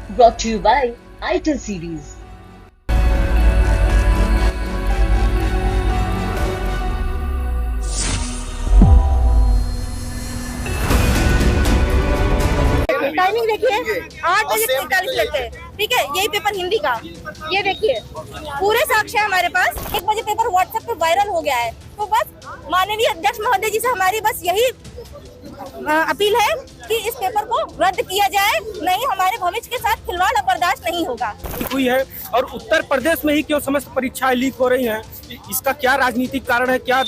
brought to you by ITIL series. Timing देखिए 8:43 पे, ठीक है। यही पेपर हिंदी का, ये देखिए पूरे साक्ष्य है हमारे पास। 1 बजे पेपर व्हाट्सएप पे वायरल हो गया है। तो बस माननीय अध्यक्ष महोदय जी से हमारी बस यही अपील है कि इस पेपर को रद्द किया जाए, नहीं हमारे भविष्य के साथ खिलवाड़ बर्दाश्त नहीं होगा। हुई है और उत्तर प्रदेश में ही क्यों समस्त परीक्षाएं लीक हो रही हैं, इसका क्या राजनीतिक कारण है, क्या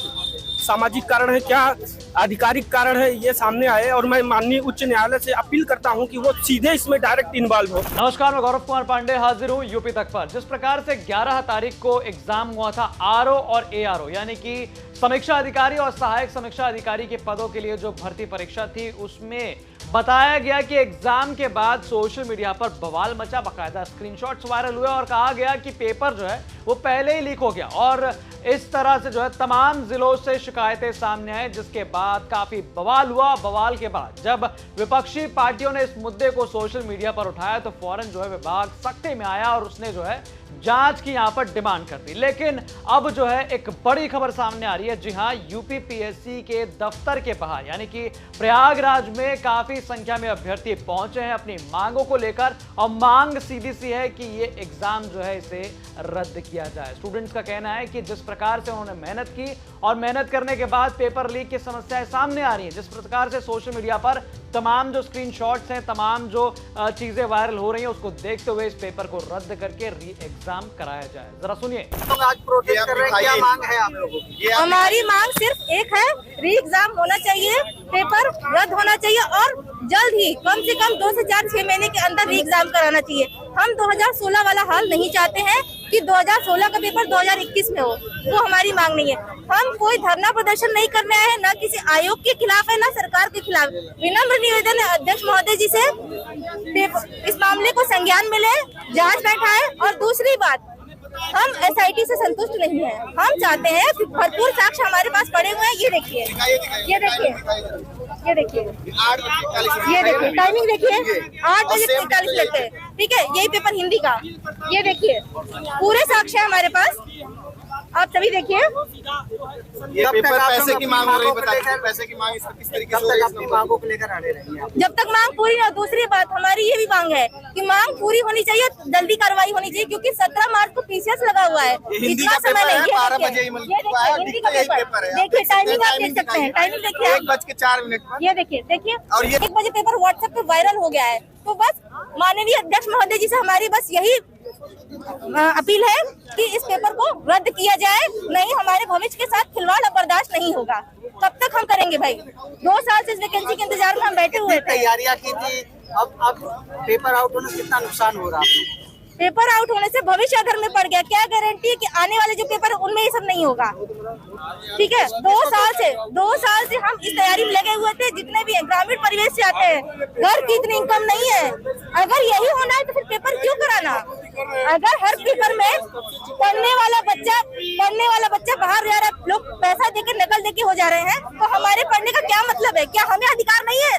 सामाजिक कारण है, क्या आधिकारिक कारण है, ये सामने आए। और मैं माननीय उच्च न्यायालय से अपील करता हूं कि वो सीधे इसमें डायरेक्ट इन्वॉल्व हो। नमस्कार, मैं गौरव कुमार पांडे हाजिर हूं यूपी तक पर। जिस प्रकार से 11 तारीख को एग्जाम हुआ था आरओ और एआरओ यानी कि समीक्षा अधिकारी और सहायक समीक्षा अधिकारी के पदों के लिए जो भर्ती परीक्षा थी, उसमें बताया गया कि एग्जाम के बाद सोशल मीडिया पर बवाल मचा, बाकायदा स्क्रीनशॉट्स वायरल हुए और कहा गया कि पेपर जो है वो पहले ही लीक हो गया। और इस तरह से जो है तमाम जिलों से शिकायतें सामने आई, जिसके बाद काफी बवाल हुआ। बवाल के बाद जब विपक्षी पार्टियों ने इस मुद्दे को सोशल मीडिया पर उठाया तो फौरन जो है विभाग सख्ती में आया और उसने जो है जांच की यहां पर डिमांड कर दी। लेकिन अब जो है एक बड़ी खबर सामने आ रही है। जी हां, यूपी पीएससी के दफ्तर के बाहर यानी कि प्रयागराज में काफी संख्या में अभ्यर्थी पहुंचे हैं अपनी मांगों को लेकर, और मांग सीधी सी है कि ये एग्जाम जो है इसे रद्द किया जाए। स्टूडेंट्स का कहना है कि जिस प्रकार से उन्होंने मेहनत की और मेहनत करने के बाद पेपर लीक की समस्याएं सामने आ रही हैं, जिस प्रकार से सोशल मीडिया पर तमाम जो स्क्रीनशॉट्स हैं, तमाम जो चीजें वायरल हो रही हैं, उसको देखते हुए इस पेपर को रद्द करके री एग्जाम कराया जाए। जरा सुनिए। लोग आज प्रोटेस्ट कर रहे हैं, क्या मांग है आप लोगों की? हमारी मांग सिर्फ एक है, री एग्जाम होना चाहिए, पेपर रद्द होना चाहिए और जल्द ही कम से कम 2 से 6 महीने के अंदर री एग्जाम कराना चाहिए। हम 2016 वाला हाल नहीं चाहते हैं कि 2016 का पेपर 2021 में हो, वो हमारी मांग नहीं है। हम कोई धरना प्रदर्शन नहीं करने आए हैं, न किसी आयोग के खिलाफ है, न सरकार के खिलाफ। विनम्र निवेदन है अध्यक्ष महोदय जी से इस मामले को संज्ञान में ले, जांच बैठाए। और दूसरी बात, हम एसआईटी से संतुष्ट नहीं हैं। हम चाहते हैं कि भरपूर साक्ष्य हमारे पास पड़े हुए हैं। ये देखिए, ये देखिए, ये देखिए, ये देखिए टाइमिंग देखिए 8:43 पे, ठीक है। यही पेपर हिंदी का, ये देखिए पूरे साक्ष्य है हमारे पास, आप सभी देखिए। ये पेपर पैसे की मांग हो रही है, पैसे की मांग किस तरीके से अपनी मांगों को लेकर अड़े रहेंगे आप? जब तक मांग पूरी ना। दूसरी बात, हमारी ये भी मांग है कि मांग पूरी होनी चाहिए, जल्दी कार्रवाई होनी चाहिए, क्योंकि 17 मार्च को पीसीएस लगा हुआ है। इतना समय नहीं। 12 बजे हिंदी का पेपर देखिए, टाइमिंग आप देख सकते हैं, टाइमिंग देखिए 1:04 ये देखिए, देखिए और ये 1 बजे पेपर व्हाट्सएप पे वायरल हो गया है। तो बस माननीय अध्यक्ष महोदय जी से हमारी बस यही अपील है कि इस पेपर को रद्द किया जाए, नहीं हमारे भविष्य के साथ खिलवाड़ बर्दाश्त नहीं होगा। कब तक हम करेंगे भाई? 2 साल से इस वैकेंसी के इंतजार में हम बैठे हुए थे। तैयारियां की थी, अब पेपर आउट होने से कितना नुकसान हो रहा है? पेपर आउट होने से भविष्य अगर में पड़ गया, क्या गारंटी है कि आने वाले जो पेपर है उनमें ये सब नहीं होगा? ठीक है, 2 साल से हम इस तैयारी में लगे हुए थे। जितने भी ग्रामीण परिवेश से आते हैं, घर की इतनी इनकम नहीं है। अगर यही होना है तो फिर पेपर क्यों कराना? अगर हर पेपर में पढ़ने वाला बच्चा बाहर जा रहा है, लोग पैसा देके नकल देके हो जा रहे हैं, तो हमारे पढ़ने का क्या मतलब है? क्या हमें अधिकार नहीं है?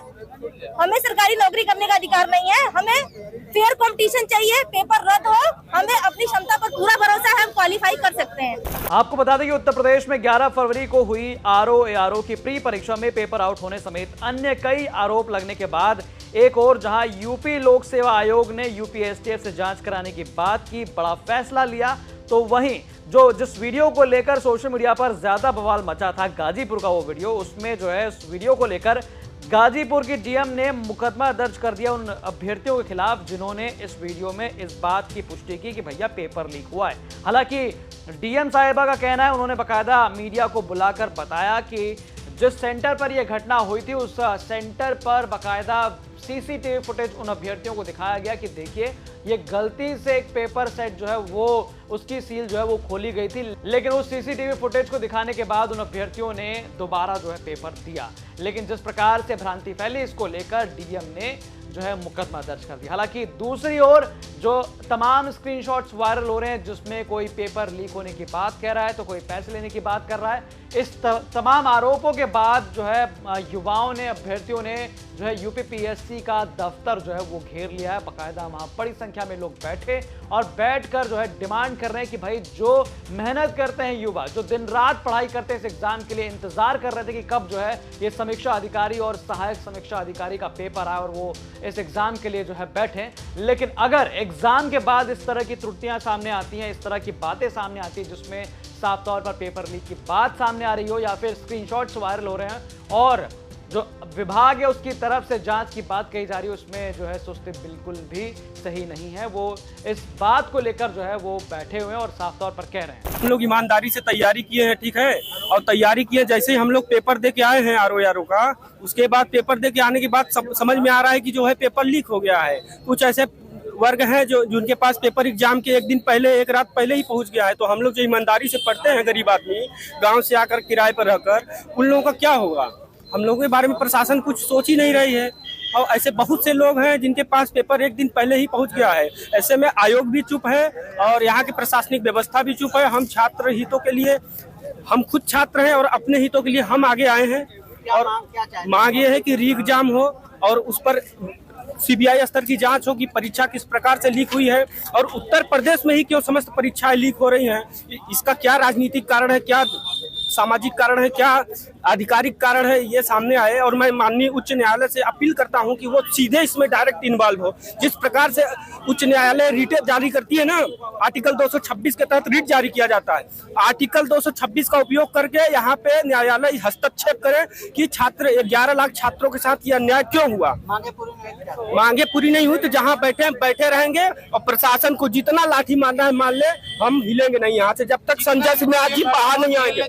हमें सरकारी नौकरी करने का अधिकार नहीं है? हमें फेयर कंपटीशन चाहिए, पेपर रद्द हो, हमें अपनी क्षमता पर पूरा भरोसा है, हम क्वालिफाई कर सकते हैं। आपको बता दें कि उत्तर प्रदेश में 11 फरवरी को हुई आरओ एआरओ की प्री परीक्षा में पेपर आउट होने समेत अन्य कई आरोप लगने के बाद एक और जहां यूपी लोक सेवा आयोग ने यूपीएससीएफ से जांच कराने की बात की, बड़ा फैसला लिया, तो वहीं जिस वीडियो को लेकर सोशल मीडिया पर ज्यादा बवाल मचा था, गाजीपुर का वो वीडियो, उसमें जो है उस वीडियो को लेकर गाजीपुर की डीएम ने मुकदमा दर्ज कर दिया उन अभ्यर्थियों के खिलाफ जिन्होंने इस वीडियो में इस बात की पुष्टि की कि भैया पेपर लीक हुआ है। हालांकि डीएम साहिबा का कहना है, उन्होंने बकायदा मीडिया को बुलाकर बताया कि जिस सेंटर पर यह घटना हुई थी उस सेंटर पर बकायदा सीसीटीवी फुटेज उन अभ्यर्थियों को दिखाया गया कि देखिए ये गलती से एक पेपर सेट जो है वो उसकी सील जो है वो खोली गई थी, लेकिन उस सीसीटीवी फुटेज को दिखाने के बाद उन अभ्यर्थियों ने दोबारा जो है पेपर दिया। लेकिन जिस प्रकार से भ्रांति फैली, इसको लेकर डीएम ने जो है मुकदमा दर्ज कर दिया। हालांकि दूसरी ओर जो तमाम स्क्रीनशॉट्स वायरल हो रहे हैं जिसमें कोई पेपर लीक होने की बात कह रहा है तो कोई पैसे लेने की बात कर रहा है, इस तमाम आरोपों के बाद जो है युवाओं ने, अभ्यर्थियों ने जो है यूपीपीएससी का दफ्तर जो है वो घेर लिया है। बाकायदा वहां बड़ी संख्या में लोग बैठे और बैठकर जो है डिमांड कर रहे हैं कि भाई जो मेहनत करते हैं युवा, जो दिन रात पढ़ाई करते हैं इस एग्जाम के लिए, इंतजार कर रहे थे कि कब जो है ये समीक्षा अधिकारी और सहायक समीक्षा अधिकारी का पेपर आए और वो इस एग्जाम के लिए जो है बैठे। लेकिन अगर एग्जाम के बाद इस तरह की त्रुटियां सामने आती हैं, इस तरह की बातें सामने आती हैं जिसमें साफ तौर पर पेपर लीक की बात सामने आ रही हो या फिर स्क्रीनशॉट्स वायरल हो रहे हैं और जो विभाग है उसकी तरफ से जांच की बात कही जा रही है, उसमें जो है सुस्ती बिल्कुल भी सही नहीं है। वो इस बात को लेकर जो है वो बैठे हुए हैं और साफ तौर पर कह रहे हैं हम लोग ईमानदारी से तैयारी किए हैं, ठीक है, और तैयारी किए जैसे ही हम लोग पेपर दे के आए हैं आरओ का, उसके बाद पेपर दे के आने के बाद समझ में आ रहा है कि जो है पेपर लीक हो गया है। कुछ ऐसे वर्ग हैं जो जिनके पास पेपर एग्जाम के एक दिन पहले, एक रात पहले ही पहुंच गया है। तो हम लोग जो ईमानदारी से पढ़ते हैं, गरीब आदमी गांव से आकर किराए पर रहकर, उन लोगों का क्या होगा? हम लोगों के बारे में प्रशासन कुछ सोच ही नहीं रही है। और ऐसे बहुत से लोग हैं जिनके पास पेपर एक दिन पहले ही पहुंच गया है। ऐसे में आयोग भी चुप है और यहाँ की प्रशासनिक व्यवस्था भी चुप है। हम छात्र हितों के लिए, हम खुद छात्र हैं और अपने हितों के लिए हम आगे आए हैं और मांग ये है कि री एग्जाम हो और उस पर सीबीआई स्तर की जांच हो कि परीक्षा किस प्रकार से लीक हुई है और उत्तर प्रदेश में ही क्यों समस्त परीक्षाएं लीक हो रही हैं। इसका क्या राजनीतिक कारण है, क्या सामाजिक कारण है, क्या आधिकारिक कारण है, ये सामने आए। और मैं माननीय उच्च न्यायालय से अपील करता हूं कि वो सीधे इसमें डायरेक्ट इन्वॉल्व हो। जिस प्रकार से उच्च न्यायालय रीटें जारी करती है ना, आर्टिकल 226 के तहत रीट जारी किया जाता है, आर्टिकल 226 का उपयोग करके यहाँ पे न्यायालय हस्तक्षेप करे कि छात्र 11 लाख छात्रों के साथ यह अन्याय क्यों हुआ। मांगे पूरी नहीं हुई तो जहाँ बैठे रहेंगे और प्रशासन को जितना लाठी मारना है मान ले, हम हिलेंगे नहीं यहाँ से जब तक संजय सिन्हा जी बाहर नहीं आएंगे।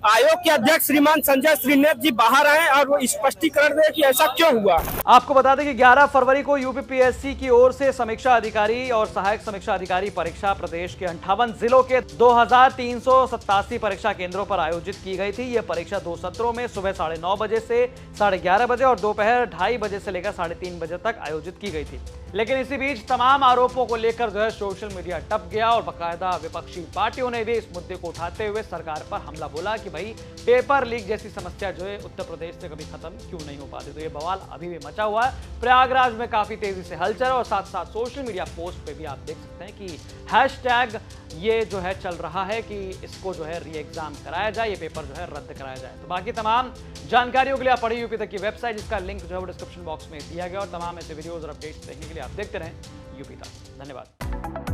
आयोग के अध्यक्ष श्रीमान संजय श्रीनेत जी बाहर आए और वो स्पष्टीकरण दें कि ऐसा क्यों हुआ। आपको बता दें कि 11 फरवरी को यूपीपीएससी की ओर से समीक्षा अधिकारी और सहायक समीक्षा अधिकारी परीक्षा प्रदेश के 58 जिलों के 2387 परीक्षा केंद्रों पर आयोजित की गई थी। यह परीक्षा 2 सत्रों में सुबह 9:30 बजे से 11:30 बजे और दोपहर 2:30 बजे से लेकर 3:30 बजे तक आयोजित की गई थी। लेकिन इसी बीच तमाम आरोपों को लेकर जो है सोशल मीडिया टप गया और बाकायदा विपक्षी पार्टियों ने भी इस मुद्दे को उठाते हुए सरकार पर हमला बोला कि भाई पेपर लीक जैसी समस्या जो है उत्तर प्रदेश से कभी खत्म क्यों नहीं हो पाती। तो ये बवाल अभी भी मचा हुआ है। प्रयागराज में काफी तेजी से हलचल और साथ साथ सोशल मीडिया पोस्ट पे भी आप देख सकते हैं कि हैशटैग ये जो है चल रहा है कि इसको जो है री एग्जाम कराया जाए, ये पेपर जो है रद्द कराया जाए। तो बाकी तमाम जानकारियों के लिए आप पढ़िए यूपी तक की वेबसाइट, जिसका लिंक जो है वो डिस्क्रिप्शन बॉक्स में दिया गया और तमाम ऐसे वीडियोज और अपडेट्स देखने के लिए आप देखते रहें यूपी तक। धन्यवाद।